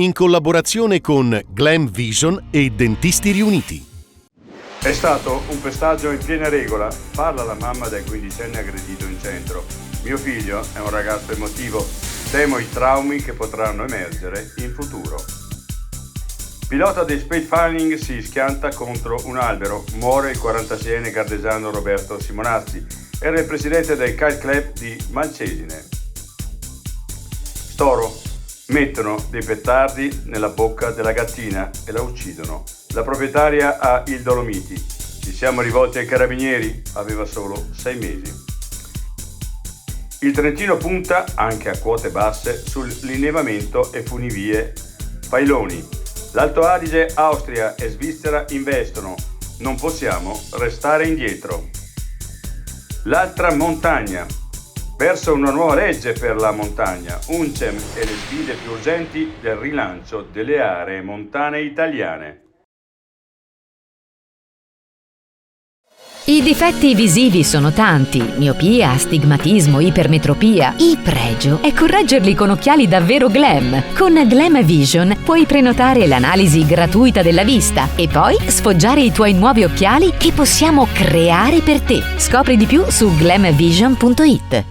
in collaborazione con Glam Vision e Dentisti Riuniti. È stato un pestaggio in piena regola, parla la mamma del quindicenne aggredito in centro. Mio figlio è un ragazzo emotivo, temo i traumi che potranno emergere in futuro. Pilota di speedfunding si schianta contro un albero, muore il 46enne gardesano Roberto Simonazzi, era il presidente del Kite Club di Malcesine. Storo, mettono dei petardi nella bocca della gattina e la uccidono. La proprietaria ha il Dolomiti. Ci siamo rivolti ai carabinieri, aveva solo 6 mesi. Il Trentino punta, anche a quote basse, sull'innevamento e funivie Failoni. L'Alto Adige, Austria e Svizzera investono. Non possiamo restare indietro. L'altra montagna. Verso una nuova legge per la montagna, UNCEM e le sfide più urgenti del rilancio delle aree montane italiane. I difetti visivi sono tanti: miopia, astigmatismo, ipermetropia. Il pregio è correggerli con occhiali davvero glam. Con Glam Vision puoi prenotare l'analisi gratuita della vista e poi sfoggiare i tuoi nuovi occhiali che possiamo creare per te. Scopri di più su glamvision.it.